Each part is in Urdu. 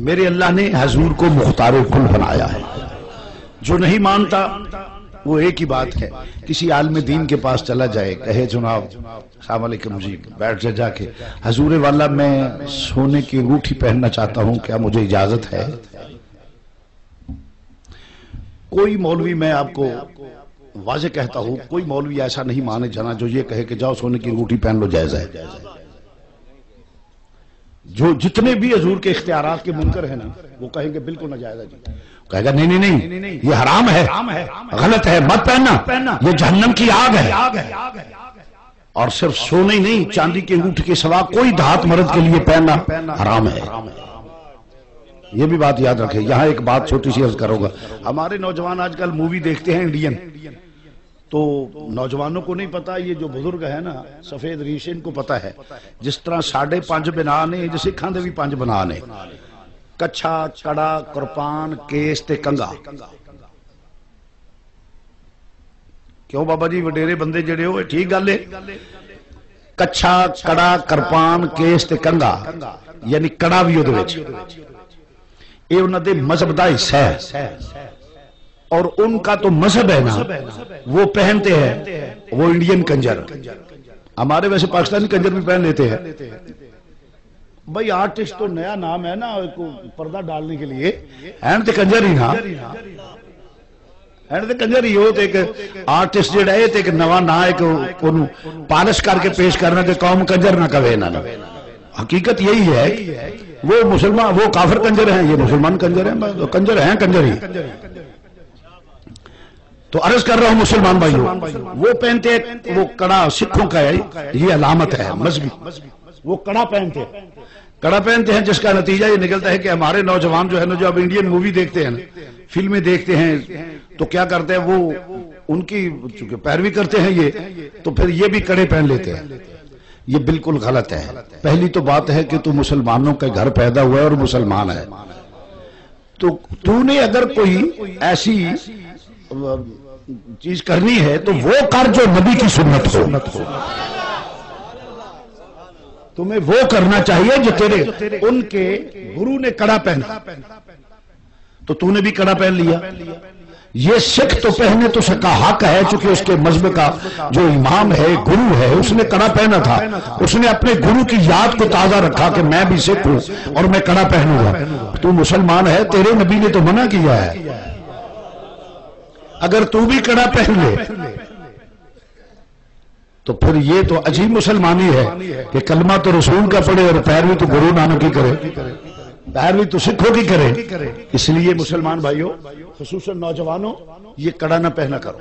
میرے اللہ نے حضور کو مختار کل بنایا ہے. جو نہیں مانتا وہ ایک ہی بات ہے، کسی عالم دین کے پاس چلا جائے، کہے جناب السلام علیکم جی، بیٹھ جا کے حضور والا میں سونے کی انگوٹھی پہننا چاہتا ہوں، کیا مجھے اجازت ہے؟ کوئی مولوی، میں آپ کو واضح کہتا ہوں، کوئی مولوی ایسا نہیں مانے جانا جو یہ کہے کہ جاؤ سونے کی انگوٹھی پہن لو، جائز ہے. جو جتنے بھی حضور کے اختیارات کے منکر ہیں نا، وہ کہیں گے بالکل ناجائز ہے جی. کہے گا نہیں نہیں نہیں، یہ حرام ہے، غلط ہے، مت پہننا، یہ جہنم کی آگ ہے. اور صرف سونے ہی نہیں، چاندی کے انگوٹھی کے سوا کوئی دھات مرد کے لیے پہننا حرام ہے. یہ بھی بات یاد رکھے. یہاں ایک بات چھوٹی سی عرض کروں گا. ہمارے نوجوان آج کل مووی دیکھتے ہیں انڈین، تو نوجوانوں کو نہیں پتا، یہ جو بزرگ ہے نا سفید ریش، ان کو پتا ہے. جس طرح 5.5 بنا نے، جس سکھاں دے بھی 5 بنا نے، کچھا، کڑا، قربان، کیس تے کنگا. کیوں بابا جی وڈیرے بندے جڑے ہو، ٹھیک گل ہے. کچھا، کڑا، قربان، کیس تے کنگا، یعنی کڑا بھی وہ، یہ انہوں نے مذہب دا حصہ ہے. اور ان کا تو مذہب ہے نا، وہ پہنتے ہیں. وہ انڈین کنجر، ہمارے ویسے پاکستانی کنجر بھی پہن لیتے ہیں. بھئی آرٹسٹ تو نیا نام ہے نا پردہ ڈالنے کے لیے، اینڈ تے کنجر ہی نا، اینڈ تے کنجر ہی ہو. تے ایک آرٹسٹ جڑا ہے تے ایک نواں نا ایک پالش کر کے پیش کرنا کہ قوم کنجر نہ کہے نا. حقیقت یہی ہے. وہ مسلمان، وہ کافر کنجر ہیں، یہ مسلمان کنجر ہیں. کنجر ہیں کنجر ہی. تو عرض کر رہا ہوں مسلمان بھائیوں، وہ پہنتے، وہ کڑا سکھوں کا ہے، یہ علامت ہے مذہبی. وہ کڑا پہنتے ہیں، جس کا نتیجہ یہ نکلتا ہے کہ ہمارے نوجوان جو ہے نا، جو اب انڈین مووی دیکھتے ہیں نا، فلمیں دیکھتے ہیں، تو کیا کرتے ہیں، وہ ان کی چونکہ پیروی کرتے ہیں یہ، تو پھر یہ بھی کڑے پہن لیتے ہیں. یہ بالکل غلط ہے. پہلی تو بات ہے کہ تو مسلمانوں کے گھر پیدا ہوا ہے اور مسلمان ہے، تو نے اگر کوئی ایسی چیز کرنی ہے تو وہ کر جو نبی کی سنت ہو. تمہیں وہ کرنا چاہیے جو تیرے ان کے گرو نے کڑا پہنا، تو تو نے بھی کڑا پہن لیا. یہ سکھ تو پہنے تو سکا حق ہے، چونکہ اس کے مذہب کا جو امام ہے، گرو ہے، اس نے کڑا پہنا تھا. اس نے اپنے گرو کی یاد کو تازہ رکھا کہ میں بھی سکھ ہوں اور میں کڑا پہنوں گا. تو مسلمان ہے، تیرے نبی نے تو منع کیا ہے. اگر تو بھی کڑا پہن لے تو پھر یہ تو عجیب مسلمانی ہے کہ کلمہ تو رسول کا پڑھے اور پیروی تو گرو نانک کی کرے، پیروی تو سکھوں کی کرے. اس لیے مسلمان بھائیوں، خصوصاً نوجوانوں، یہ کڑا نہ پہنا کرو.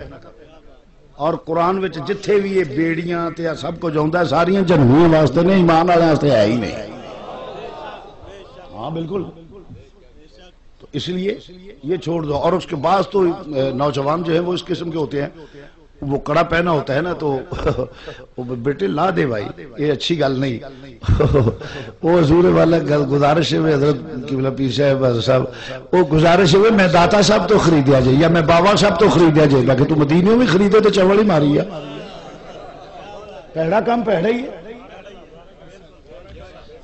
اور قرآن وچ جتھے بھی یہ بیڑیاں تے سب کچھ ہوندا ہے، ساریاں جنمیاں واسطے نے، ایمان والے واسطے ہے ہی نہیں. ہاں بالکل. تو اس لیے یہ چھوڑ دو. اور اس کے بعد تو نوجوان جو ہیں وہ اس قسم کے ہوتے ہیں، وہ کڑا پہنا ہوتا ہے نا، تو بیٹے لا دے بھائی، یہ اچھی گل نہیں. وہ حضور والا گزارش ہے حضرت قبلہ پیر صاحب، وہ گزارش ہے میں داتا صاحب تو خریدیا جائے یا میں بابا صاحب تو خریدیا جائے، باقی تو مدینے میں خریدے تو چوڑ ہی ماری ہے. پیڑا کام پیڑا ہی ہے.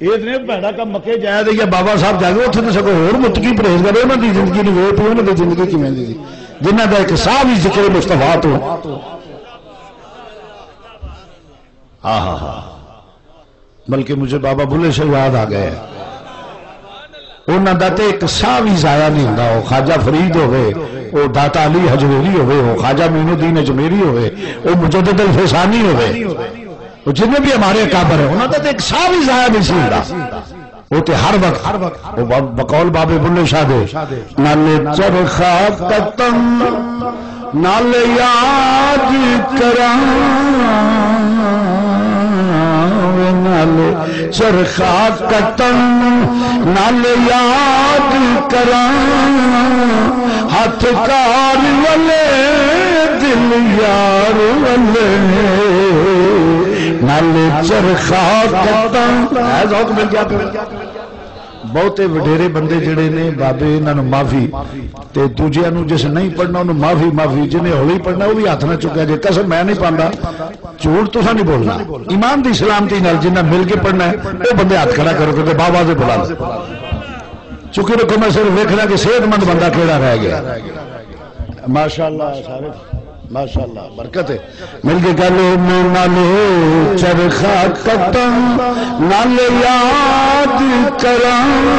اتنے پیڑا کام مکے جایا دے یا بابا صاحب جا کے اتنے تو سکو اور متقی پرہیز کرے، انہوں کی زندگی نے وہ پی، انہوں کی زندگی کی مہندی دی، جنہ کا ایک سا بھی ذکر مصطفیٰ تو. ہاں ہاں ہاں، بلکہ مجھے بابا بلے سے یاد آ گئے، انہوں کا تو ایک سا بھی ضائع نہیں ہوتا. وہ خواجہ فرید ہوئے، وہ داتا علی حجویری ہوئے، وہ خواجہ معین الدین اجمیری ہوئے، وہ مجدد الفسانی ہوئے، وہ جتنے بھی ہمارے اکابر ہیں، انہوں کا تو ایک سا بھی ضائع نہیں سی ہوتا. وہ تے ہر وقت بقول بابے بلے شاہ دے، نالے چرخا قطم نالے یاد کران، نالے چرخا قطم نالے یاد کران، ہاتھ کار والے دل یار والے، نالے چرخا قطم. ذوق مل گیا. بہتے وڈیرے بندے جڑے نے بابے انہوں نے معافی، تے دوجیاں نو جس نہیں پڑھنا انہوں معافی، جنہیں ہولی پڑھنا وہ بھی ہاتھ نہ چکیا جائے. قسم میں نہیں پڑھنا، جھوٹ تو نہیں بولنا، ایمان دی سلامتی نال جنہ مل کے پڑھنا ہے وہ بندے ہاتھ کھڑا کرو کہ بابا سے بلا لو. چکی رکھو میں صرف دیکھنا کہ صحت مند بندہ کیڑا رہ گیا ماشاءاللہ سارے ماشاءاللہ برکت ہے مل کے کہہ لو میں نالے چرخا قطم نالے یاد کرام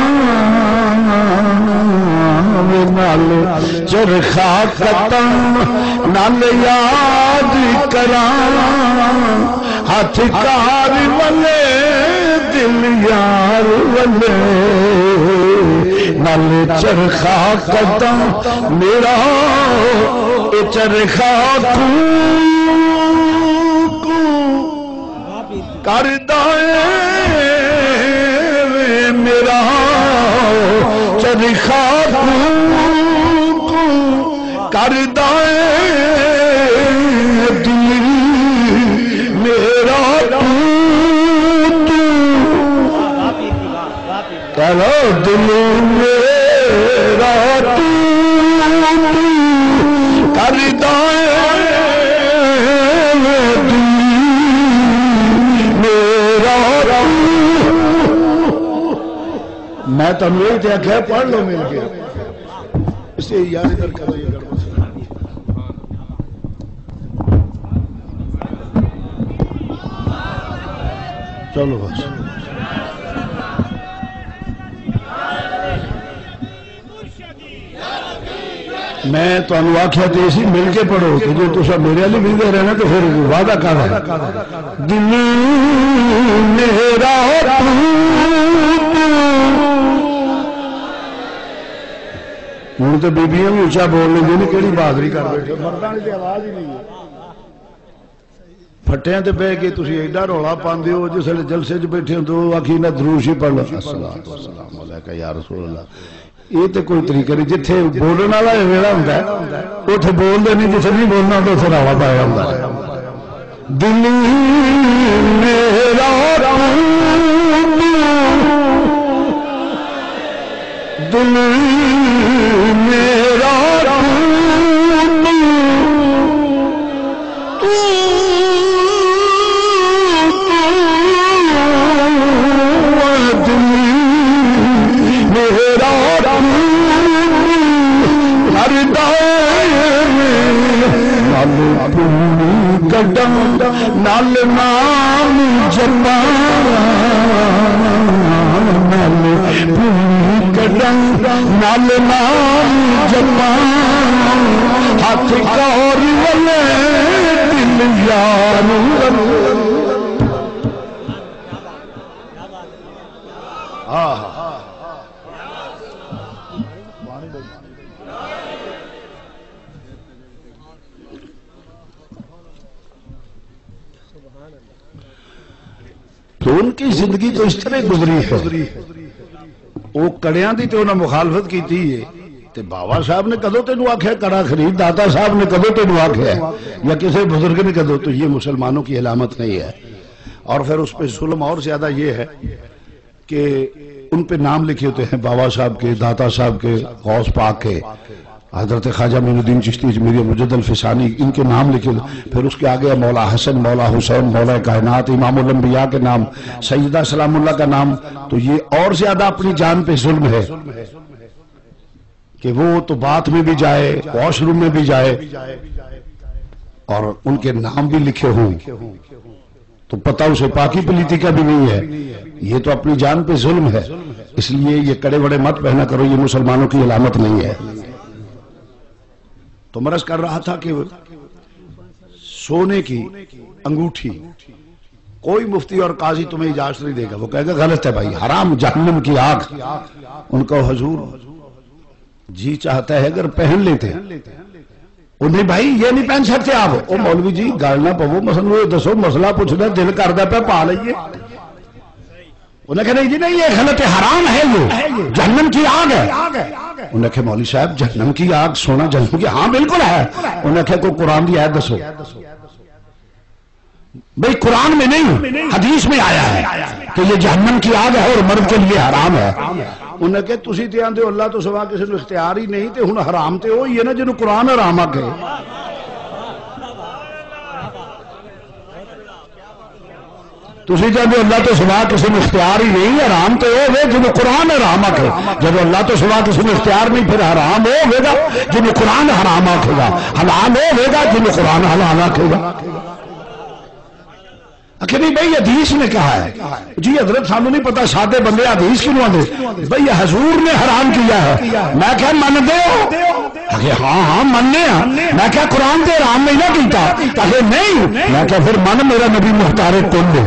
نالے چرخا قطم نالے یاد کرام ہاتھ کار والے دل یار والے نالے چرخا قدم میرا اے چرخا کو کردہ میرا چرخا کو کردہ دل میرا کہو دل میرا کردہ دل میرا میں تو نہیں تھے کہ پڑھ لو مل کے اسے یاد کر کرو یہ گڑبڑ چلو بس میں تو آخیا تو اسی مل کے پڑھو کہ جو تصا میرے لیے ملتے رہنا تو پھر وعدہ کر دل میرا ہوں تو بیبیاں بھی اچھا بول لیں گی کہڑی بہادری کر بیٹھے مرداں دی آواز ہی نہیں ہے پھٹیاں تے بہ کے تسی ایڈا رولا پاندے ہو جس ویلے جلسے چ بیٹھے ہو تو آکھی نہ دروش ہی پڑھ لو السلام علیکم یا رسول اللہ یہ تو کوئی طریقہ نہیں جتھے بولنے والا ویلا ہوندا ہے اوتھے بولدے نہیں جتھے نہیں بولنا ہوندا اوتھے رولا پایا ہوندا ہے دل میرا دل میرا نال نام جپا نال نام جپا ہاتھ کار والے دل یار تو ان کی زندگی تو اس طرح گزری ہے وہ کڑیاں دی تو انہوں نے مخالفت کی تھی تے بابا صاحب نے کدو تینوں آکھیا کڑا خرید داتا صاحب نے کدو تینوں آکھیا یا کسی بزرگ نے کدو تو یہ مسلمانوں کی علامت نہیں ہے اور پھر اس پہ ظلم اور زیادہ یہ ہے کہ ان پہ نام لکھے ہوتے ہیں بابا صاحب کے داتا صاحب کے غوث پاک کے حضرت خواجہ معین الدین چشتی اجمیری مجد الفسانی ان کے نام لکھے پھر اس کے آگے مولا حسن مولا حسین مولا کائنات امام الانبیاء کے نام سیدہ سلام اللہ کا نام تو یہ اور زیادہ اپنی جان پہ ظلم ہے کہ وہ تو بات میں بھی جائے واش روم میں بھی جائے اور ان کے نام بھی لکھے ہوں تو پتہ اسے پاکی پلیتی کا بھی نہیں ہے یہ تو اپنی جان پہ ظلم ہے اس لیے یہ کڑے بڑے مت پہنا کرو یہ مسلمانوں کی علامت نہیں ہے تو مرض کر رہا تھا کہ سونے کی انگوٹھی کوئی مفتی اور قاضی تمہیں اجازت نہیں دے گا وہ کہے گا غلط ہے بھائی حرام جہنم کی آگ ان کا حضور جی چاہتا ہے اگر پہن لیتے انہیں بھائی یہ نہیں پہن سکتے آپ او مولوی جی گالنا پو مسئلہ دسو مسئلہ پوچھنا دل کردہ پہ پا لئیے انہیں کہا نہیں جی نہیں یہ غلط ہے حرام ہے یہ جہنم کی آگ ہے انہیں کہا مولوی صاحب جہنم کی آگ سونا جہنم کی ہاں بالکل ہے انہیں کہا کوئی قرآن دی آیت دسو بھئی قرآن میں نہیں حدیث میں آیا ہے کہ یہ جہنم کی آگ ہے اور مرد کے لیے حرام ہے انہیں کہا تسی تے آندے اللہ تو سوا کسی نے اختیار ہی نہیں تے ہن حرام تے ہوئی ہے نا جنہوں قرآن حرام آ گئے تسی جانتے اللہ تو سوا کسی میں اختیار ہی نہیں، حرام تو وہ ہے جنہوں قرآن حرام آکھے، جب اللہ تو سوا کسی میں اختیار نہیں پھر حرام وہ ہوگا جنہوں قرآن حرام آکھے گا، حلال وہ ہوگا جنہوں قرآن حلال آکھے گا۔ کہ نہیں بھئی حدیث نے کہا ہے، جی حضرت سانو نہیں پتا سادے بندے حدیث کیوں آتے بھئی حضور نے حرام کیا ہے، میں کہا من دے ہو، کہ ہاں مننے ہیں، میں کہا قرآن دے حرام نہیں نہ کیتا، کہ نہیں، میں کہا پھر من میرا نبی مختار کن ہے۔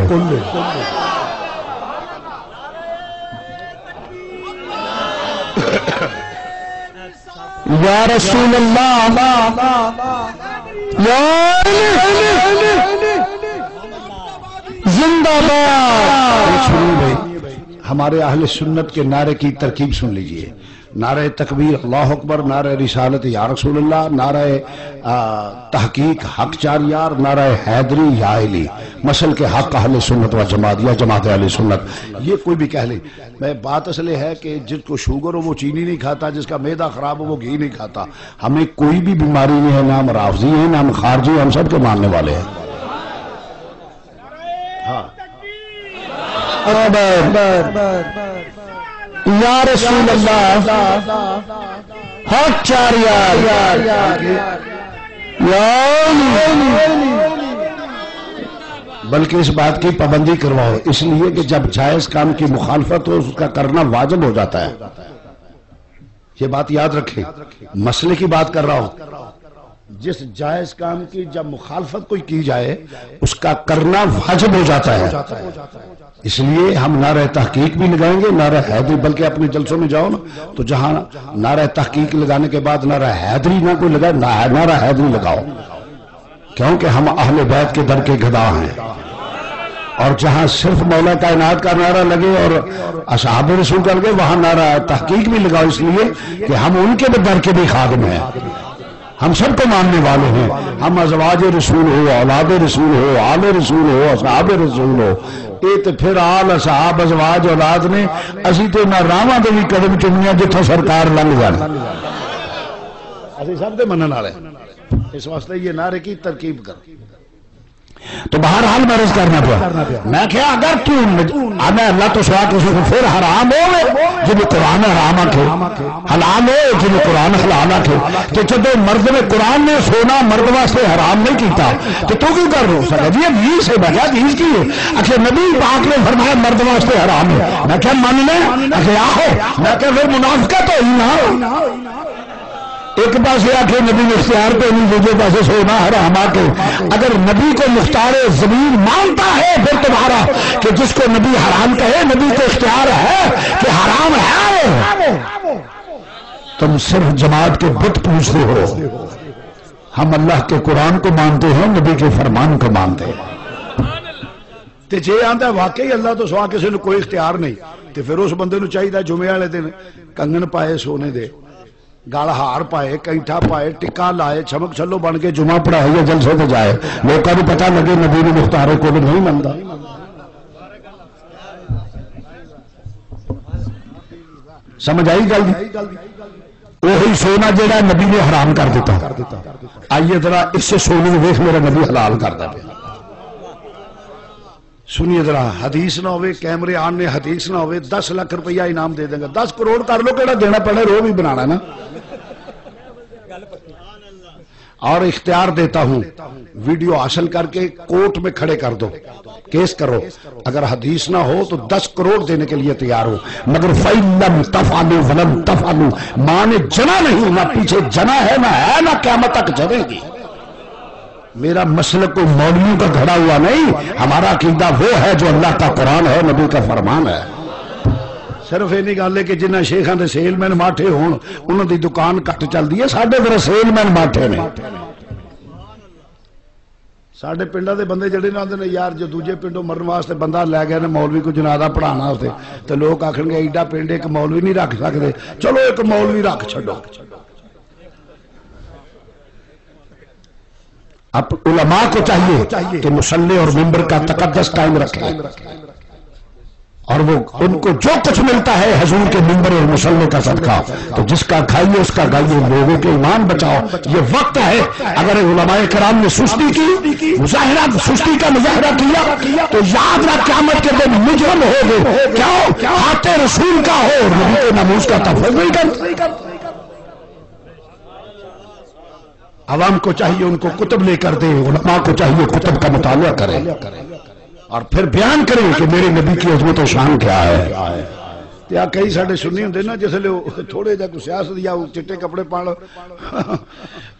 یا رسول اللہ زندہ باد۔ ہمارے اہل سنت کے نعرے کی ترکیب سن لیجئے، نعرہ تکبیر اللہ اکبر، نعرہ رسالت یا رسول اللہ، نعرہ تحقیق حق چار یار، نعرہ حیدری یا علی، مسل کے حق اہل سنت و جماعت یا جماعت اہل سنت، یہ کوئی بھی کہہ لے۔ میں بات اصل ہے کہ جس کو شوگر ہو وہ چینی نہیں کھاتا، جس کا معدہ خراب ہو وہ گھی نہیں کھاتا۔ ہمیں کوئی بھی بیماری نہیں ہے، نہ ہم رافضی ہیں نہ ہم خارجی ہیں، ہم سب کے ماننے والے ہیں۔ یا رسول اللہ حق چار یار، بلکہ اس بات کی پابندی کرواؤ، اس لیے کہ جب جائز کام کی مخالفت ہو اس کا کرنا واجب ہو جاتا ہے۔ یہ بات یاد رکھیں، مسئلے کی بات کر رہا ہوں، جس جائز کام کی جب مخالفت کوئی کی جائے اس کا کرنا واجب ہو جاتا ہے۔ اس لیے ہم نعرہ تحقیق بھی لگائیں گے، نعرہ حیدری، بلکہ اپنے جلسوں میں جاؤ نا تو جہاں نعرہ تحقیق لگانے کے بعد نعرہ حیدری نہ کوئی لگائے، نعرہ حیدری لگاؤ، کیونکہ ہم اہل بیت کے در کے گداہ ہیں۔ اور جہاں صرف مولا کائنات کا نعرہ لگے اور اصحاب رسول کا لگے وہاں نعرہ تحقیق بھی لگاؤ، اس لیے کہ ہم ان کے در کے بھی خادم ہیں، ہم سب کو ماننے والے ہیں۔ ہم ازواج رسول ہو، اولاد رسول ہو، آل رسول ہو، اصحاب رسول ہو، اے تے پھر آل اصحاب ازواج اولاد نے اسی تے نہ راواں دے بھی قدم چومیا جتھوں سرکار لنگ جانے، اسی سب دے منن والے، اس واسطے یہ نعرے کی ترکیب کر۔ تو بہرحال میں عرض کرنا پڑا، میں کہا اگر تو آنا اللہ تو سوا کسی کو پھر حرام ہو جب قرآن حرام آکھے، حلال ہو جب قرآن حلال آکھے، کہ جب مرد میں قرآن نے سونا مرد واسطے حرام نہیں کیتا تو کیوں کر رہا سکتا جی حدیث ہے، میں کہا حدیث کی ہے، اکھے نبی پاک نے فرمایا مرد واسطے حرام ہے، میں کہا مان لیں، اکھے آہو، میں کہا پھر منافقت ہوئی نا، ایک پاس یہ آکھے نبی اختیار پہ نہیں، دوسرے پاس سونا حرام آکے۔ اگر نبی کو مختار زمین مانتا ہے پھر تمہارا کہ جس کو نبی حرام کہے، نبی کو اختیار ہے کہ حرام ہے، تم صرف جماعت کے بت پوچھتے ہو، ہم اللہ کے قرآن کو مانتے ہیں، نبی کے فرمان کو مانتے ہیں۔ تے جے آندا واقعی اللہ تو سوا کسی نے کوئی اختیار نہیں تے پھر اس بندے نو چاہیے جمعے والے دن کنگن پائے سونے دے، گال ہار پائے، کینٹھا پائے، ٹکا لائے، چمک چھلو بن کے جمعہ پڑھائے یا جلسے تے جائے، لوکاں نوں پتہ لگے نبی نے مختار کو بھی نہیں مندا۔ سمجھ آئی گل؟ وہی سونا جڑا نبی نے حرام کر دیتا، آئیے ذرا اس سے سونے میں دیکھ میرا نبی حلال کرتا پیا۔ سنیے ذرا، حدیث نہ ہوئے، کیمرے آن نے حدیث نہ ہوئے، 10 لاکھ روپیہ انعام دے دیں گا، 10 کروڑ کر لو، کیڑا دینا پڑے، رو بھی بنانا نا۔ اور اختیار دیتا ہوں، ویڈیو حاصل کر کے کورٹ میں کھڑے کر دو، کیس کرو، اگر حدیث نہ ہو تو 10 کروڑ دینے کے لیے تیار ہو، مگر فَإِلَّمْ تَفْعَلُوا وَلَمْ تَفْعَلُوا، ماں نے جنا نہیں، نہ پیچھے جنا ہے نہ قیامت تک جنے گی۔ میرا مسلک کوئی مولویوں کا گھڑا ہوا نہیں، ہمارا عقیدہ وہ ہے جو اللہ کا قرآن ہے، نبی کا فرمان ہے۔ صرف یہ نہیں گل ہے کہ جنہیں شیخاں دے سیل مین ماٹھے ہون انہوں دی دکان کٹ چل دی ہے، ساڈے پھر سیل مین ماٹھے نے، ساڈے پنڈاں دے بندے جڑے نہ آندے نے یار جو دوجے پنڈوں مرن واسطے بندہ لے گئے نے مولوی کو جنازہ پڑھانا ہوتے تو لوگ آکھن گے ایڈا پنڈ ایک مولوی نہیں رکھ سکتے، چلو ایک مولوی رکھ چھڈو۔ اب علماء کو چاہیے کہ مصلی اور منبر کا تقدس قائم رکھیں، اور وہ ان کو جو کچھ ملتا ہے حضور کے منبر اور مصلی کا صدقہ، تو جس کا کھائیے اس کا گائیے، لوگوں کے ایمان بچاؤ۔ یہ وقت ہے، اگر علماء کرام نے سستی کی، سستی کا مظاہرہ کیا تو یاد رکھ قیامت کے دن مجرم ہو گئے۔ کیوں؟ ہاتھ رسول کا ہو، نبی کے ناموس کا تحفظ نہیں کرتے۔ عوام کو چاہیے ان کو کتب لے کر دیں، علماء کو چاہیے کتب کا مطالعہ کریں اور پھر بیان کریں کہ میرے نبی کی عظمت و شان کیا ہے۔ یا کئی ساڑھے سنی ہوں نا جس لئے تھوڑے جا کو سیاست یا چٹے کپڑے پاڑ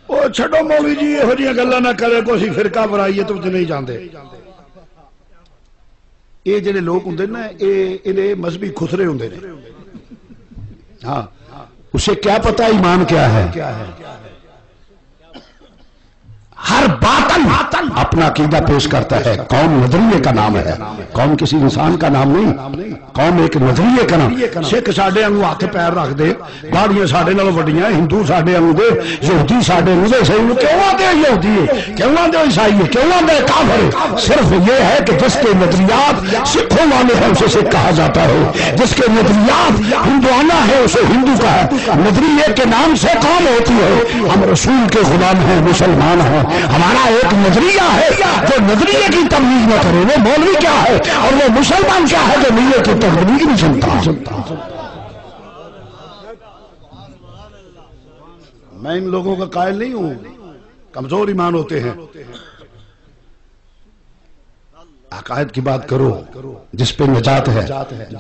وہ چھڑو مولوی جی یہ ہو جی گلہ نہ کرے کو سی فرقہ برائیے تو نہیں جاندے۔ یہ جنہیں لوگ ہوں نا انہیں مذہبی خسرے ہوں نے، ہاں اسے کیا پتا ایمان کیا ہے؟ ہر باطن اپنا عقیدہ پیش کرتا ہے۔ قوم نظریے کا نام ہے، قوم کسی انسان کا نام نہیں، قوم ایک نظریے کا نام۔ سکھ ساڑھے انگو ہاتھ پیر رکھ دے، داڑیاں ساڑھے نال وڈیاں، ہندو ساڑھے انگو دے، یہودی ساڑھے انگو دے، کیوں آدھے یہودی ہے، کیوں آدھے عیسائی ہے، کیوں آدھے کافر ہے؟ صرف یہ ہے کہ جس کے نظریات سکھوں والے ہیں اسے سکھ کہا جاتا ہے، جس کے نظریات ہندوانہ ہے اسے ہندو کہا ہے۔ نظریے کے نام سے قوم ہوتی ہے۔ ہم رسول کے غلام ہیں، مسلمان ہیں، ہمارا ایک نظریہ ہے۔ جو نظریے کی تبلیغ نہ کرے وہ مولوی کیا ہے، اور وہ مسلمان کیا ہے جو نظریے کی تبلیغ نہیں سنتا۔ میں ان لوگوں کا قائل نہیں ہوں، کمزور ایمان ہوتے ہیں۔ عقائد کی بات کرو جس پہ نجات ہے۔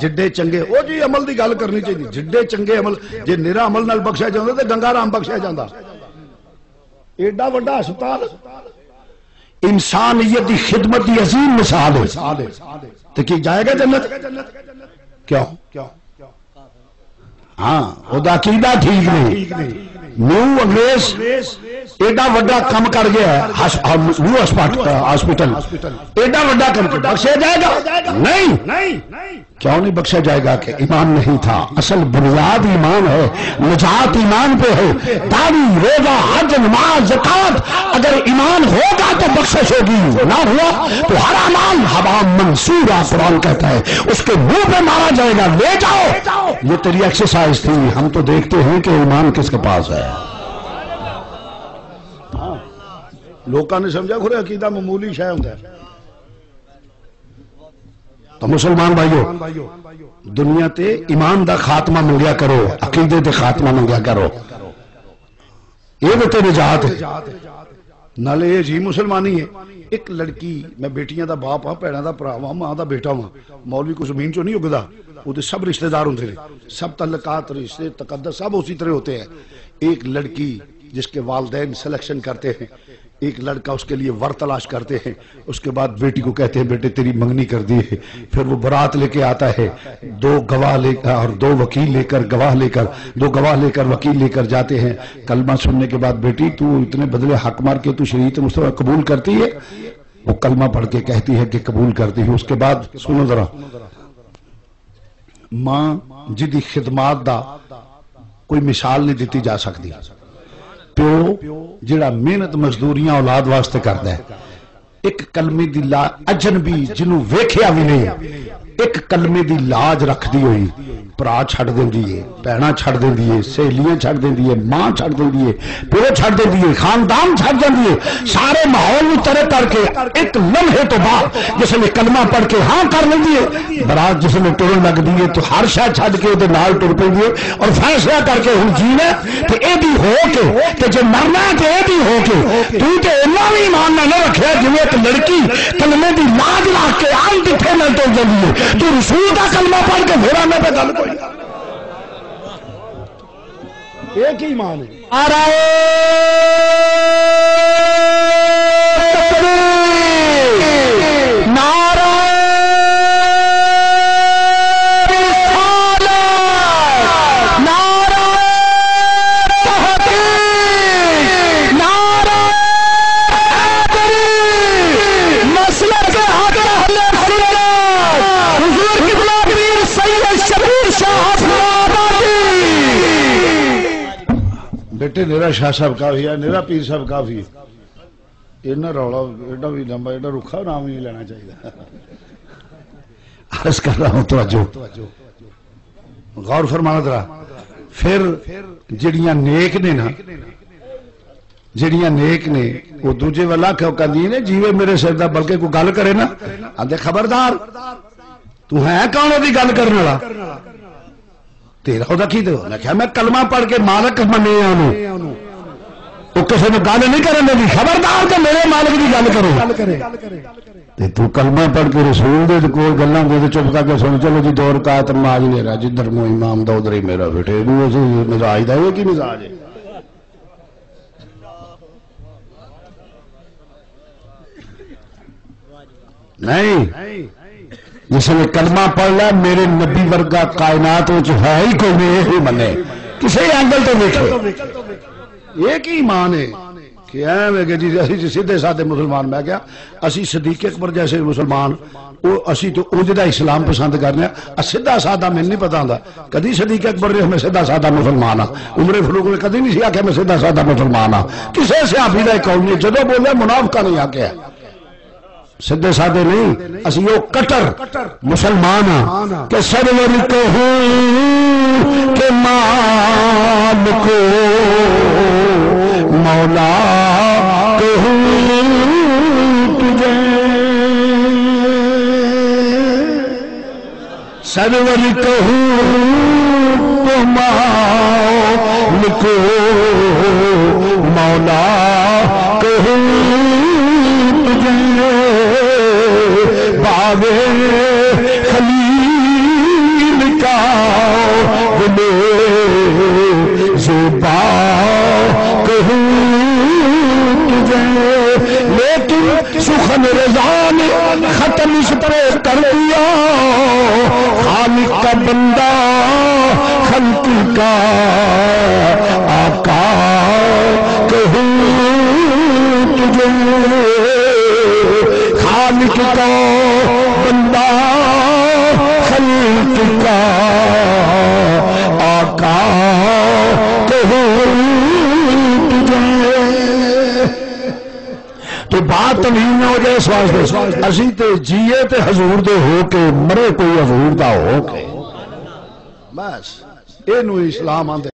جڈے چنگے او جی عمل دی گل کرنی چاہیے، جڈے چنگے عمل جے نیرا عمل نال بخشیا جاندا تے گنگا رام بخشیا جاندا۔ ایڈا وڈا ہسپتال انسانیت دی خدمت دی عظیم مثال ہے، تو کی جائے گا جنت؟ کیوں؟ ہاں وہ عقیدہ ٹھیک نہیں۔ نیو انگریز ایڈا وڈا کم کر گیا ہے، نیو ہاسپٹل ایڈا وڈا کم کر بخشیا جائے گا؟ نہیں۔ کیوں نہیں بخشا جائے گا؟ کہ ایمان نہیں تھا۔ اصل بنیاد ایمان ہے، نجات ایمان پہ ہے۔ داڑھی، روزہ، حج، نماز، زکات، اگر ایمان ہوگا تو بخشش ہوگی، نہ ہوا تو ہر اعمال ہوا منصورہ قرآن کہتا ہے، اس کے منہ پہ مارا جائے گا، لے جاؤ۔ یہ تیری ایکسرسائز تھی۔ ہم تو دیکھتے ہیں کہ ایمان کس کے پاس ہے۔ لوگوں نے سمجھا کھرے عقیدہ معمولی شے ہوندا ہے۔ تو مسلمان بھائیو دنیا تے ایمان دا خاتمہ منگیا کرو، عقیدے تے خاتمہ منگیا کرو، یہ تے نجات ہے۔ نالے یہ جی مسلمانی ہے۔ ایک لڑکی، میں بیٹیاں دا باپ ہاں، بھیڑاں دا بھرا ہاں، ماں دا بیٹا ہاں، مولوی کو زمین چوں نہیں اگدا، وہ تے سب رشتہ دار ہوندے نے، سب تعلقات، رشتے، تقدس سب اسی طرح ہوتے ہیں۔ ایک لڑکی جس کے والدین سلیکشن کرتے ہیں، ایک لڑکا اس کے لیے ور تلاش کرتے ہیں، اس کے بعد بیٹی کو کہتے ہیں بیٹے تیری منگنی کر دی ہے، پھر وہ برات لے کے آتا ہے، دو گواہ لے کر اور دو وکیل لے کر، دو گواہ لے کر وکیل لے کر جاتے ہیں۔ کلمہ سننے کے بعد بیٹی تو اتنے بدلے حق مار کے تو شریعت مصطفیٰ قبول کرتی ہے؟ وہ کلمہ پڑھ کے کہتی ہے کہ قبول کرتی ہے۔ اس کے بعد سنو ذرا، ماں جدی خدمات دا کوئی مثال نہیں دیتی جا سکتی، پیو جڑا محنت مزدوریاں اولاد واسطے کردا ہے، ایک کلمے دی اجنبی جنوں ویکھیا بھی نہیں، ایک کلمے دی لاج رکھ دی ہوئی، پرا چھڑ دیندی ہے، بہنا چھڑ دیندی ہے، سہیلیاں چھڑ دیندی ہے، ماں چھڑ دیندی ہے، پیو چھڑ دیندی ہے، خاندان چھڑ دیندی ہے، سارے ماحول نوں ترک کر کے ایک لمحے تو بعد جس نے کلمہ پڑھ کے ہاں کر لیندی ہے، برات جس نے ٹرن لگدی ہے تو ہر شے چھڈ کے اودے نال ٹر پیندی ہے اور فیصلہ کر کے ہن جینا تے اے بھی ہو کے تے جے مرنا تے اے بھی ہو کے تو تے انہاں بھی ایمان نہ رکھیا جویں ایک لڑکی کلمے دی لاج رکھ کے آن دٹھے نال ٹر جاندی ہے، تو رسول کا کلمہ پڑھ کے پھر میں پہ گل کوئی ایک ہی ایمان ہے۔ نعرہ رسالت، نعرہ تحقیق، نعرہ حیدری، مسلک حق اہل سنت، حضور قبلہ پیر سید شبیر شاہ بیٹے نیرا شاہ صاحب کافی ہے، نیرا پیر صاحب کافی ہے، ایڈا رولا ایڈا بھی لمبا ایڈا رکھا نام نہیں لینا چاہیے۔ عرض کر رہا ہوں توجہ غور فرمانا ذرا. پھر جڑیاں نیک نے نا جڑیاں نیک نے وہ دوجے والا کیوں کہندی نے جیوے میرے سر دا بلکہ کوئی گل کرے نا آندے خبردار تو ہے کون دی گل کرنے والا تیرا خدا کی دے میں کہا میں کلمہ پڑھ کے مالک منیا انہوں وہ کسی نے گل نہیں کرنے دی خبردار کہ میرے مالک دی گل کرے تو کلمہ پڑھ کے رسول دے کوئی گلاں دے چپ کر کے سن چلو جی 2 رکعت نماز میرا جدھر مو امام دا ادھر ہی میرا بیٹھے مزاج دا یہ کی مزاج ہے نہیں جس نے کلمہ پڑھ لیا میرے نبی ورگا کائنات ہے ہی کوئی نہیں ہی منے کسی اینگل تو دیکھو ایک ہی ایمان ہے کہ ایویں کہ جی سیدھے سادے مسلمان میں کیا اسی صدیق اکبر جیسے مسلمان اسی تو اونجدہ اسلام پسند کرنے ہیں سیدھا سادہ میں نہیں پتا ہوں کدی صدیق اکبر نے ہمیں سیدھا سادہ مسلمان ہاں عمر فاروق نے کدی نہیں آخیا میں سیدھا سادہ مسلمان ہاں کسی سے حافظہ قوم نے جدو بولے منافقہ نہیں آکیا سدھے سادے نہیں اسی وہ کٹر مسلمان ہاں کہ سرور کہوں کہ مال کو مولا کہوں تجھے سرور کہوں تو مال کو مولا کہوں باغے خلیل کا بلے زیبا کہوں تجھے لیکن سخن رضا نے ختم اس پر کر دیا خالق کا بندہ خلق کا آقا کہوں تجھے خالق کا بندہ خلق کا آقا کہوں تجھے تو بات تمہیں ہو جائے اس واسطے اسی تے جیے تے حضور دے ہو کے مرے کوئی حضور دا ہو کے بس اینو اسلام آندے